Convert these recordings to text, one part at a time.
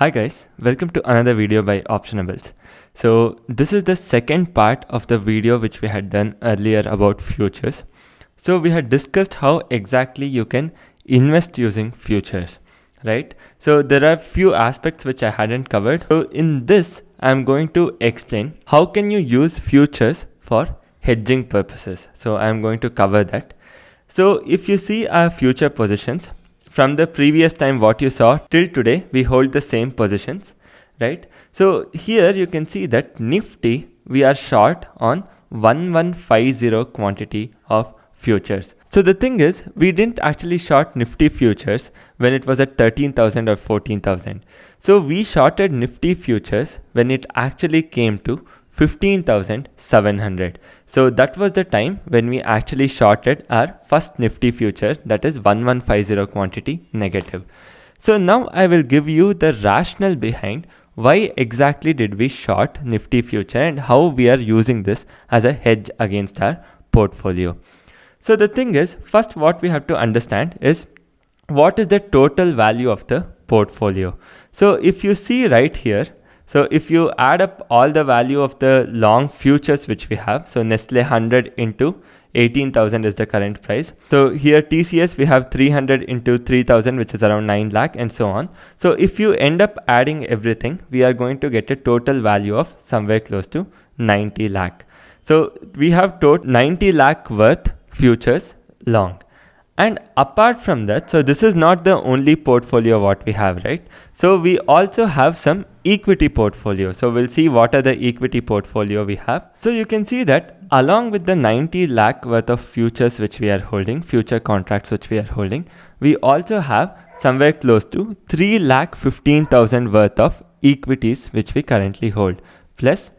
Hi guys, welcome to another video by Optionables. So this is the second part of the video which we had done earlier about futures. So we had discussed how exactly you can invest using futures, right? So there are few aspects which I hadn't covered. So in this, I'm going to explain how can you use futures for hedging purposes. So I'm going to cover that. So if you see our future positions, from the previous time what you saw till today, we hold the same positions, right? So here you can see that Nifty, we are short on 1150 quantity of futures. So the thing is, we didn't actually short Nifty futures when it was at 13,000 or 14,000. So we shorted Nifty futures when it actually came to 15,700. So that was the time when we actually shorted our first Nifty future, that is 1150 quantity negative. So now I will give you the rationale behind why exactly did we short Nifty future and how we are using this as a hedge against our portfolio. So the thing is, first what we have to understand is what is the total value of the portfolio. So if you see right here, so if you add up all the value of the long futures which we have, so Nestle 100 into 18,000 is the current price. So here TCS we have 300 into 3,000 which is around 9 lakh and so on. So if you end up adding everything, we are going to get a total value of somewhere close to 90 lakh. So we have 90 lakh worth futures long. And apart from that, so this is not the only portfolio what we have, right? So we also have some equity portfolio. So we'll see what are the equity portfolio we have. So you can see that along with the 90 lakh worth of futures which we are holding, future contracts which we are holding, we also have somewhere close to 3,15,000 worth of equities which we currently hold. Plus,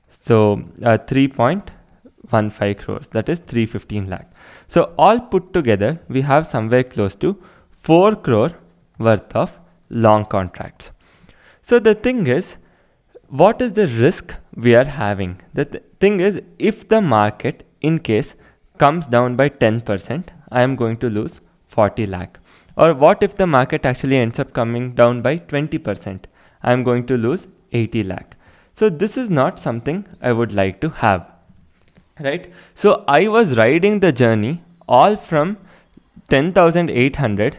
so 3.15 crores, that is 315 lakh. So all put together, we have somewhere close to 4 crore worth of long contracts. So the thing is, what is the risk we are having? The thing is, if the market in case comes down by 10%, I am going to lose 40 lakh. Or what if the market actually ends up coming down by 20%? I am going to lose 80 lakh. So this is not something I would like to have. Right? So I was riding the journey all from 10,800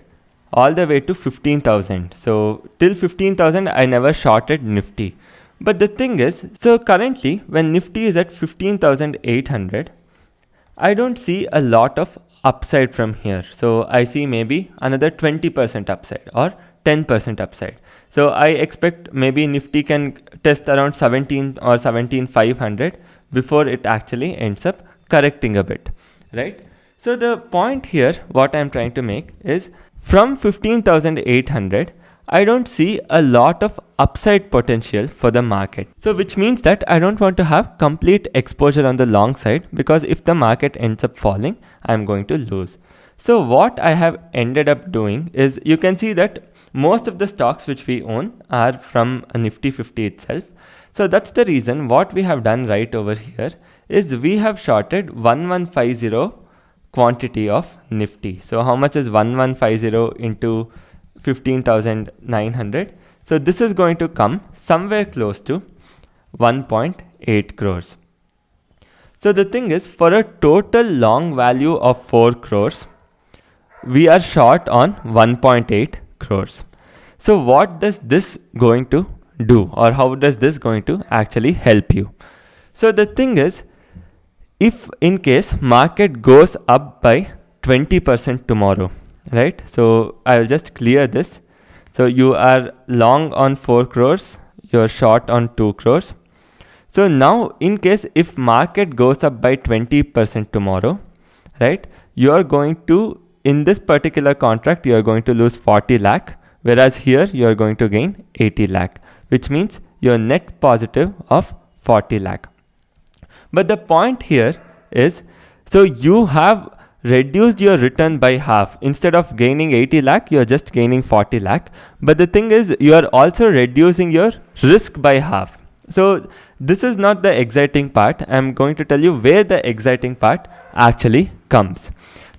all the way to 15,000. So till 15,000 I never shorted Nifty. But the thing is, so currently when Nifty is at 15,800, I don't see a lot of upside from here. So I see maybe another 20% upside or 10% upside. So I expect maybe Nifty can test around 17 or 17,500 before it actually ends up correcting a bit, right? So the point here, what I'm trying to make is from 15,800, I don't see a lot of upside potential for the market. So which means that I don't want to have complete exposure on the long side, because if the market ends up falling, I'm going to lose. So what I have ended up doing is, you can see that most of the stocks which we own are from a Nifty 50 itself. So that's the reason what we have done right over here is we have shorted 1150 quantity of Nifty. So how much is 1150 into 15,900? So this is going to come somewhere close to 1.8 crores. So the thing is, for a total long value of 4 crores, we are short on 1.8 crores. So what does this going to do, or how does this going to actually help you? So the thing is, if in case market goes up by 20% tomorrow, right? So I will just clear this. So you are long on 4 crores, you're short on 2 crores. So now in case if market goes up by 20% tomorrow, right? You are going to, in this particular contract, you are going to lose 40 lakh. Whereas here you are going to gain 80 lakh, which means your net positive of 40 lakh. But the point here is, so you have reduced your return by half. Instead of gaining 80 lakh, you are just gaining 40 lakh. But the thing is, you are also reducing your risk by half. So this is not the exciting part. I'm going to tell you where the exciting part actually comes.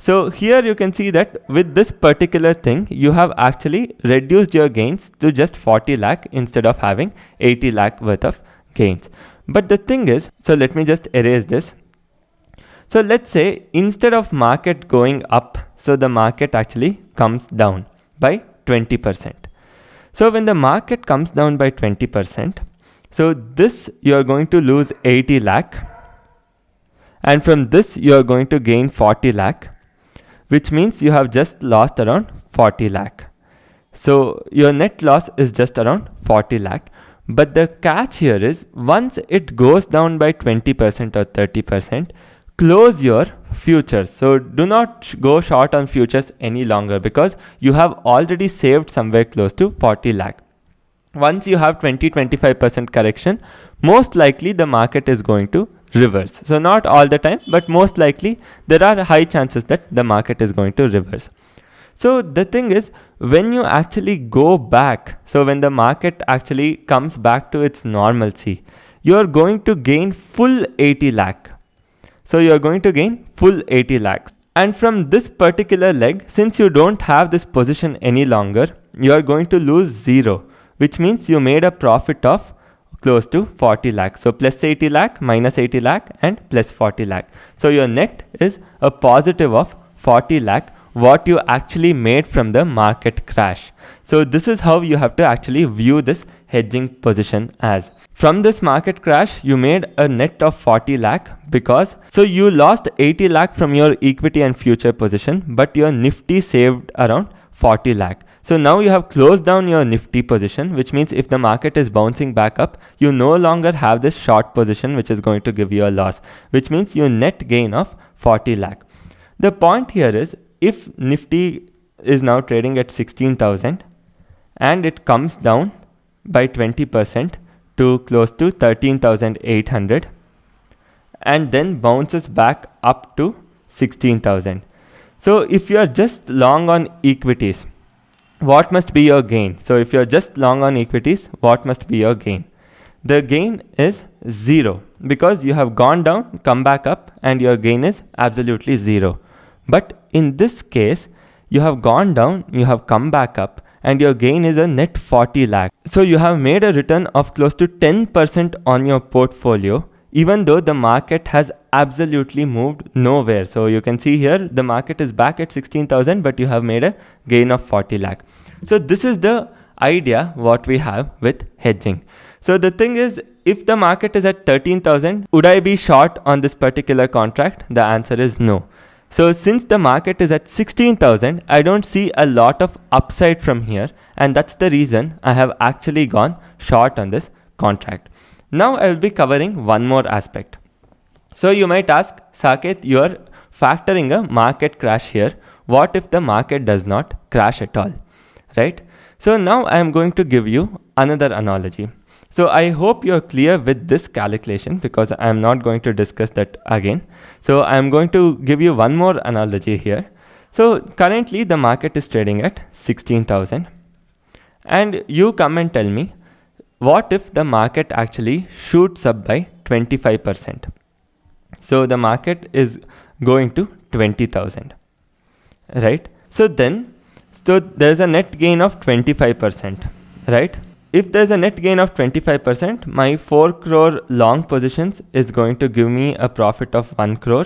So here you can see that with this particular thing, you have actually reduced your gains to just 40 lakh instead of having 80 lakh worth of gains. But the thing is, so let me just erase this. So let's say instead of market going up, so the market actually comes down by 20%. So when the market comes down by 20%, so this you are going to lose 80 lakh. And from this you are going to gain 40 lakh, which means you have just lost around 40 lakh. So your net loss is just around 40 lakh. But the catch here is once it goes down by 20% or 30%, close your futures. So do not go short on futures any longer because you have already saved somewhere close to 40 lakh. Once you have 20-25% correction, most likely the market is going to reverse. So not all the time, but most likely there are high chances that the market is going to reverse. So the thing is, when you actually go back, so when the market actually comes back to its normalcy, you are going to gain full 80 lakh. So you are going to gain full 80 lakhs. And from this particular leg, since you don't have this position any longer, you are going to lose 0, which means you made a profit of close to 40 lakh. So plus 80 lakh, minus 80 lakh and plus 40 lakh. So your net is a positive of 40 lakh, what you actually made from the market crash. So this is how you have to actually view this hedging position as. From this market crash, you made a net of 40 lakh because, so you lost 80 lakh from your equity and future position, but your Nifty saved around 40 lakh. So now you have closed down your Nifty position, which means if the market is bouncing back up, you no longer have this short position, which is going to give you a loss, which means your net gain of 40 lakh. The point here is, if Nifty is now trading at 16,000 and it comes down by 20% to close to 13,800 and then bounces back up to 16,000. So if you are just long on equities, what must be your gain? So if you're just long on equities, what must be your gain? The gain is 0 because you have gone down, come back up, and your gain is absolutely 0. But in this case, you have gone down, you have come back up, and your gain is a net 40 lakh. So you have made a return of close to 10% on your portfolio, even though the market has absolutely moved nowhere. So you can see here, the market is back at 16,000, but you have made a gain of 40 lakh. So this is the idea what we have with hedging. So the thing is, if the market is at 13,000, would I be short on this particular contract? The answer is no. So since the market is at 16,000, I don't see a lot of upside from here. And that's the reason I have actually gone short on this contract. Now I will be covering one more aspect. So you might ask, Saket, you are factoring a market crash here. What if the market does not crash at all, right? So now I am going to give you another analogy. So I hope you're clear with this calculation because I am not going to discuss that again. So I am going to give you one more analogy here. So currently the market is trading at 16,000 and you come and tell me, what if the market actually shoots up by 25%? So the market is going to 20,000, right? So there's a net gain of 25%, right? If there's a net gain of 25%, my 4 crore long positions is going to give me a profit of 1 crore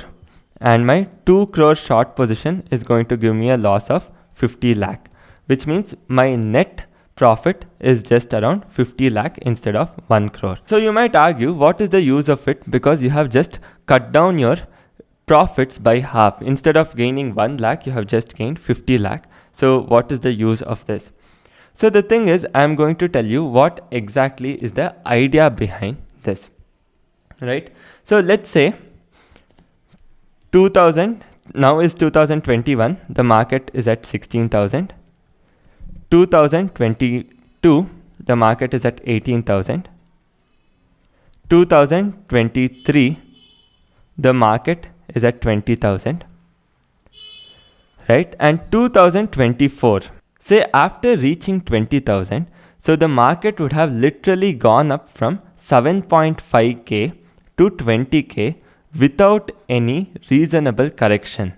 and my 2 crore short position is going to give me a loss of 50 lakh, which means my net profit is just around 50 lakh instead of 1 crore. So you might argue, what is the use of it? Because you have just cut down your profits by half. Instead of gaining 1 lakh, you have just gained 50 lakh. So what is the use of this? So the thing is, I am going to tell you what exactly is the idea behind this, right? So let's say 2000, now is 2021, the market is at 16,000. 2022, the market is at 18,000. 2023, the market is at 20,000, right? And 2024, say after reaching 20,000, so the market would have literally gone up from 7.5k to 20k without any reasonable correction.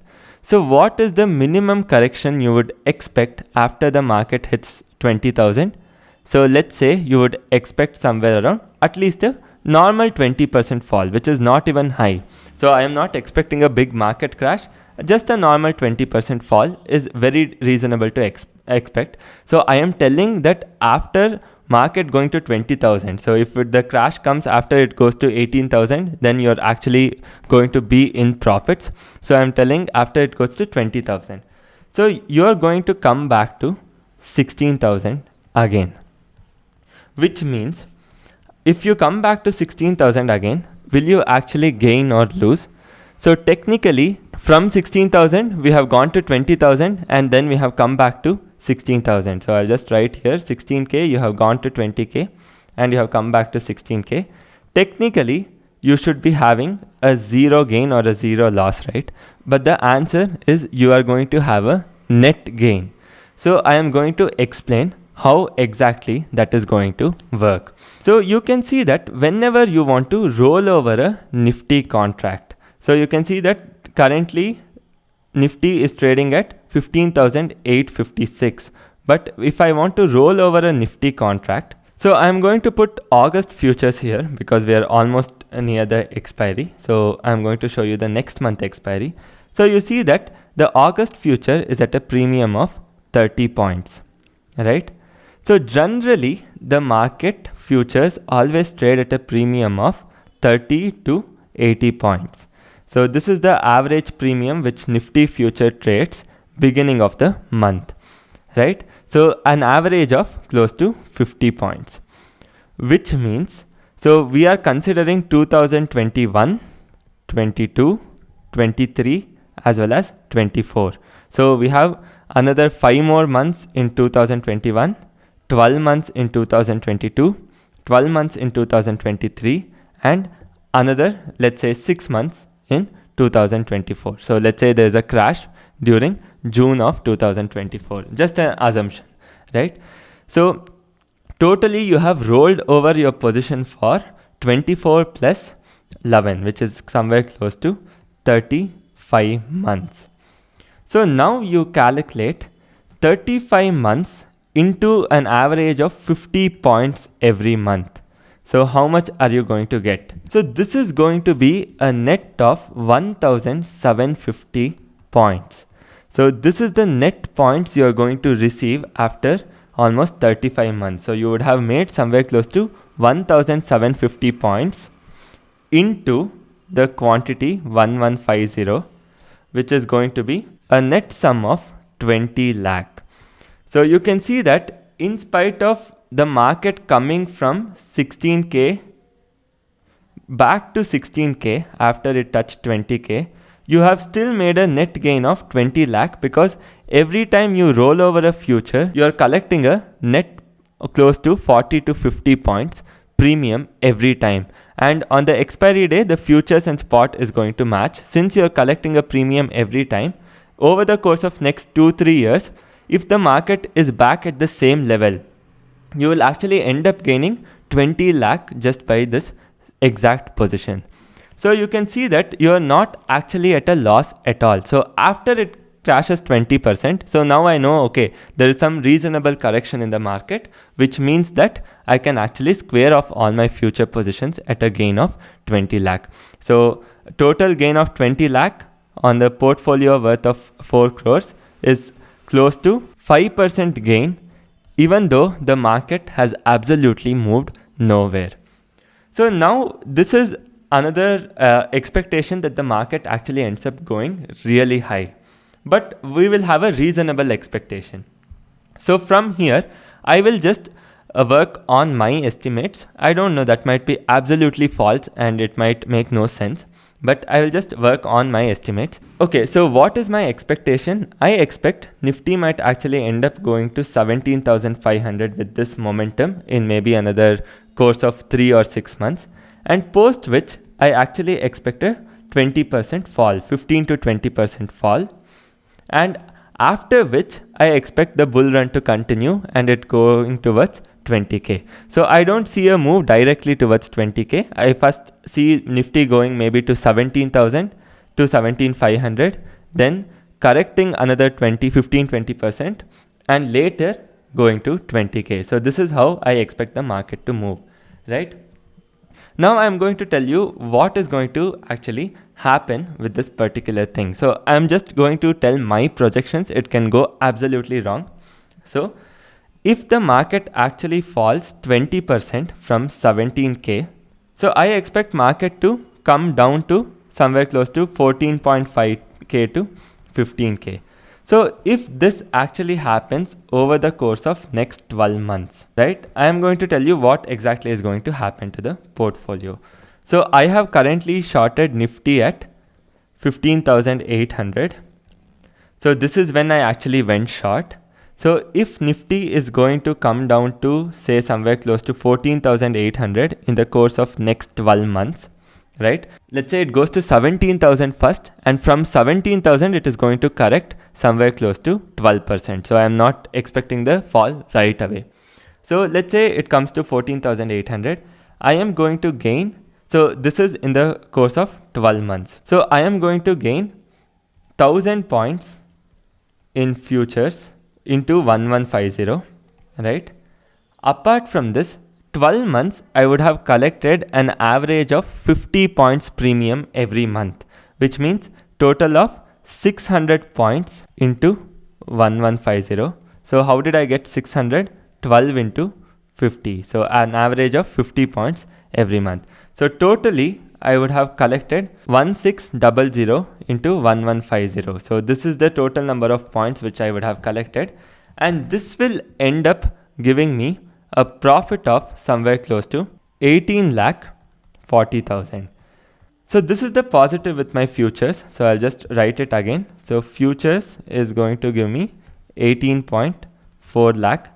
So what is the minimum correction you would expect after the market hits 20,000? So let's say you would expect somewhere around at least a normal 20% fall, which is not even high. So I am not expecting a big market crash. Just a normal 20% fall is very reasonable to expect. So I am telling that after market going to 20,000. So if the crash comes after it goes to 18,000, then you're actually going to be in profits. So I'm telling after it goes to 20,000. So you're going to come back to 16,000 again, which means if you come back to 16,000 again, will you actually gain or lose? So technically from 16,000, we have gone to 20,000 and then we have come back to 16,000. So I'll just write here 16K, you have gone to 20K and you have come back to 16K. Technically, you should be having a zero gain or a zero loss, right? But the answer is you are going to have a net gain. So I am going to explain how exactly that is going to work. So you can see that whenever you want to roll over a Nifty contract, so you can see that currently Nifty is trading at 15,856. But if I want to roll over a Nifty contract, so I'm going to put August futures here because we are almost near the expiry. So I'm going to show you the next month expiry. So you see that the August future is at a premium of 30 points, right? So generally the market futures always trade at a premium of 30 to 80 points. So this is the average premium which Nifty future trades beginning of the month, right? So an average of close to 50 points, which means, so we are considering 2021, 22, 23 as well as 24. So we have another 5 more months in 2021, 12 months in 2022, 12 months in 2023 and another, let's say 6 months in 2024. So let's say there is a crash during June of 2024, just an assumption, right? So totally you have rolled over your position for 24 plus 11, which is somewhere close to 35 months. So now you calculate 35 months into an average of 50 points every month. So how much are you going to get? So this is going to be a net of 1,750 points. So this is the net points you are going to receive after almost 35 months. So you would have made somewhere close to 1,750 points into the quantity 1150, which is going to be a net sum of 20 lakh. So you can see that in spite of the market coming from 16K back to 16K after it touched 20K, you have still made a net gain of 20 lakh because every time you roll over a future, you are collecting a net close to 40 to 50 points premium every time. And on the expiry day, the futures and spot is going to match. Since you are collecting a premium every time, over the course of next 2-3 years, if the market is back at the same level, you will actually end up gaining 20 lakh just by this exact position. So you can see that you are not actually at a loss at all. So after it crashes 20%, so now I know, okay, there is some reasonable correction in the market, which means that I can actually square off all my future positions at a gain of 20 lakh. So total gain of 20 lakh on the portfolio worth of 4 crores is close to 5% gain, even though the market has absolutely moved nowhere. So now this is another expectation that the market actually ends up going really high, but we will have a reasonable expectation. So from here, I will just work on my estimates. I don't know, that might be absolutely false and it might make no sense, but I will just work on my estimates. Okay, so what is my expectation? I expect Nifty might actually end up going to 17,500 with this momentum in maybe another course of 3 or 6 months, and post which I actually expect a 20% fall, 15 to 20% fall, and after which I expect the bull run to continue and it going towards 20k. So I don't see a move directly towards 20k. I first see Nifty going maybe to 17,000 to 17,500, then correcting another 15-20%, and later going to 20k. So this is how I expect the market to move, right? Now I'm going to tell you what is going to actually happen with this particular thing. So I'm just going to tell my projections. It can go absolutely wrong. So if the market actually falls 20% from 17k, so I expect market to come down to somewhere close to 14.5k to 15k. So if this actually happens over the course of next 12 months, right, I am going to tell you what exactly is going to happen to the portfolio. So I have currently shorted Nifty at 15,800. So this is when I actually went short. So if Nifty is going to come down to say somewhere close to 14,800 in the course of next 12 months, right? Let's say it goes to 17,000 first, and from 17,000 it is going to correct somewhere close to 12%. So I am not expecting the fall right away. So let's say it comes to 14,800. I am going to gain, so this is in the course of 12 months. So I am going to gain 1000 points in futures into 1150, right? Apart from this, 12 months, I would have collected an average of 50 points premium every month, which means total of 600 points into 1150. So how did I get 600? 12 into 50. So an average of 50 points every month. So totally, I would have collected 1600 into 1150. So this is the total number of points which I would have collected. And this will end up giving me a profit of somewhere close to 18,40,000. So this is the positive with my futures. So I'll just write it again. So futures is going to give me 18.4 lakh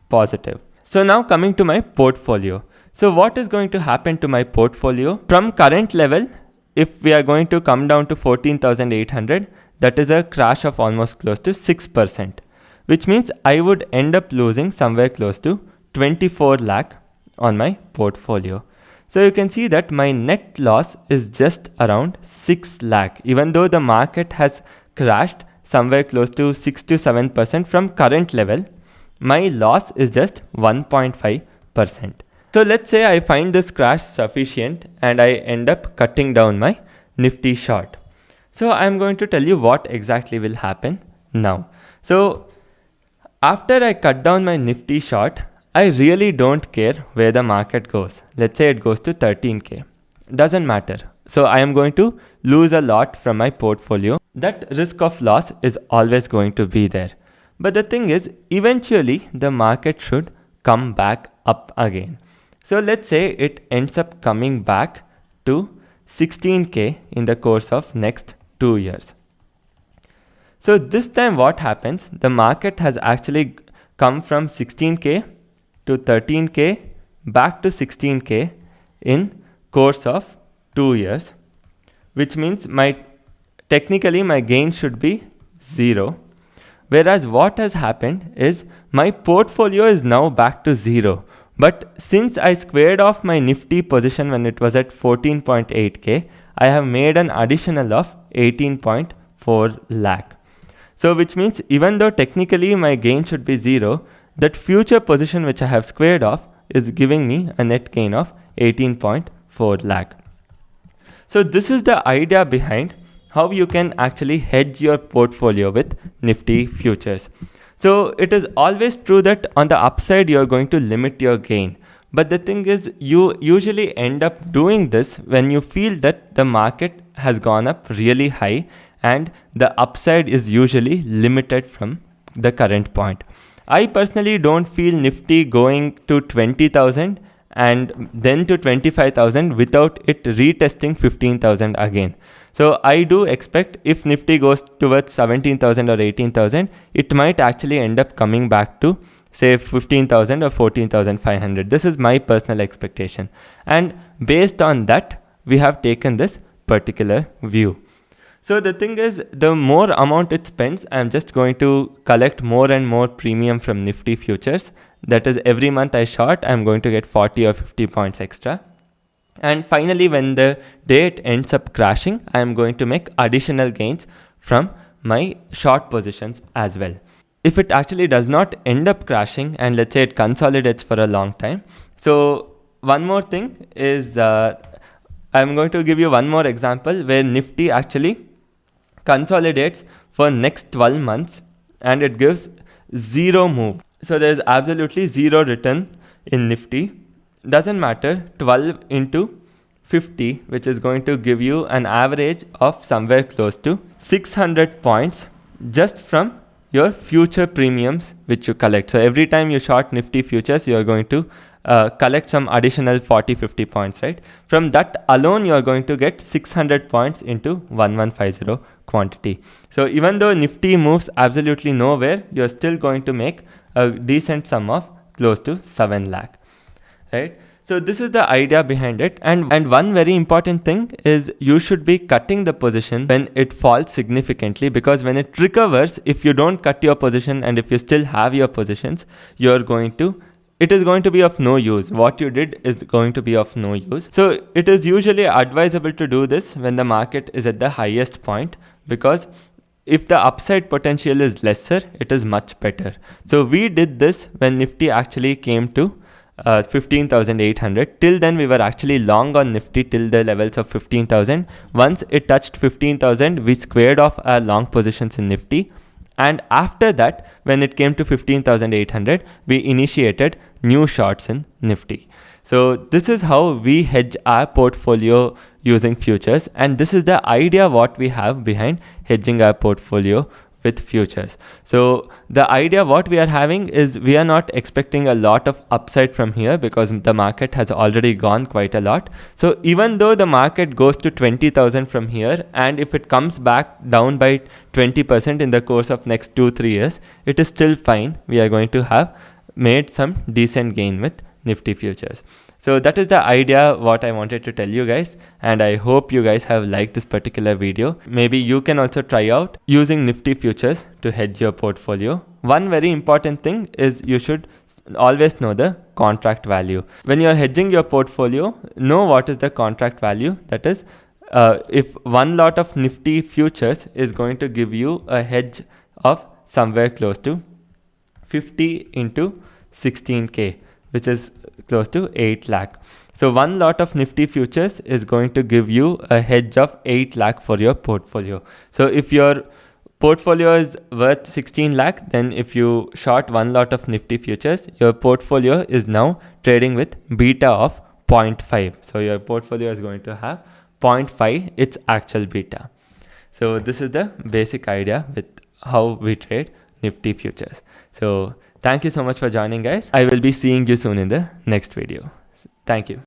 positive. So now coming to my portfolio. So what is going to happen to my portfolio from current level? If we are going to come down to 14,800, that is a crash of almost close to 6%, which means I would end up losing somewhere close to 24 lakh on my portfolio. So you can see that my net loss is just around 6 lakh, even though the market has crashed somewhere close to 6 to 7% from current level. My loss is just 1.5%. So let's say I find this crash sufficient and I end up cutting down my Nifty short. So I'm going to tell you what exactly will happen now. So after I cut down my Nifty short, I really don't care where the market goes. Let's say it goes to 13k. Doesn't matter. So I am going to lose a lot from my portfolio. That risk of loss is always going to be there. But the thing is, eventually the market should come back up again. So let's say it ends up coming back to 16k in the course of next 2 years. So this time what happens? The market has actually come from 16k to 13k back to 16k in course of 2 years, which means technically my gain should be 0. Whereas what has happened is my portfolio is now back to 0. But since I squared off my Nifty position when it was at 14.8k, I have made an additional of 18.4 lakh. So which means even though technically my gain should be 0, that future position which I have squared off is giving me a net gain of 18.4 lakh. So this is the idea behind how you can actually hedge your portfolio with Nifty futures. So it is always true that on the upside you are going to limit your gain. But the thing is, you usually end up doing this when you feel that the market has gone up really high and the upside is usually limited from the current point. I personally don't feel Nifty going to 20,000 and then to 25,000 without it retesting 15,000 again. So I do expect if Nifty goes towards 17,000 or 18,000, it might actually end up coming back to say 15,000 or 14,500. This is my personal expectation. And based on that, we have taken this particular view. So the thing is, the more amount it spends, I'm just going to collect more and more premium from Nifty futures. That is, every month I short, I'm going to get 40 or 50 points extra. And finally, when the day it ends up crashing, I am going to make additional gains from my short positions as well. If it actually does not end up crashing and let's say it consolidates for a long time. So one more thing is I'm going to give you one more example where Nifty actually consolidates for next 12 months and it gives zero move. So there is absolutely zero return in Nifty. Doesn't matter, 12 into 50, which is going to give you an average of somewhere close to 600 points just from your future premiums which you collect. So every time you short Nifty futures, you are going to collect some additional 40-50 points, right? From that alone, you are going to get 600 points into 1150 quantity. So even though Nifty moves absolutely nowhere, you are still going to make a decent sum of close to 7 lakh, right? So this is the idea behind it. And one very important thing is you should be cutting the position when it falls significantly, because when it recovers, if you don't cut your position and if you still have your positions, it is going to be of no use. What you did is going to be of no use. So it is usually advisable to do this when the market is at the highest point, because if the upside potential is lesser, it is much better. So we did this when Nifty actually came to 15,800. Till then we were actually long on Nifty till the levels of 15,000. Once it touched 15,000, we squared off our long positions in Nifty. And after that, when it came to 15,800, we initiated new shorts in Nifty. So this is how we hedge our portfolio using futures. And this is the idea what we have behind hedging our portfolio with futures. So the idea what we are having is we are not expecting a lot of upside from here because the market has already gone quite a lot. So even though the market goes to 20,000 from here, and if it comes back down by 20% in the course of next 2-3 years, it is still fine. We are going to have made some decent gain with Nifty futures. So that is the idea what I wanted to tell you guys, and I hope you guys have liked this particular video. Maybe you can also try out using Nifty futures to hedge your portfolio. One very important thing is you should always know the contract value. When you are hedging your portfolio, know what is the contract value. That is, if one lot of Nifty futures is going to give you a hedge of somewhere close to 50 into 16k, which is close to 8 lakh. So one lot of Nifty futures is going to give you a hedge of 8 lakh for your portfolio. So if your portfolio is worth 16 lakh, then if you short one lot of Nifty futures, your portfolio is now trading with beta of 0.5. So your portfolio is going to have 0.5 its actual beta. So this is the basic idea with how we trade Nifty futures. So thank you so much for joining, guys. I will be seeing you soon in the next video. Thank you.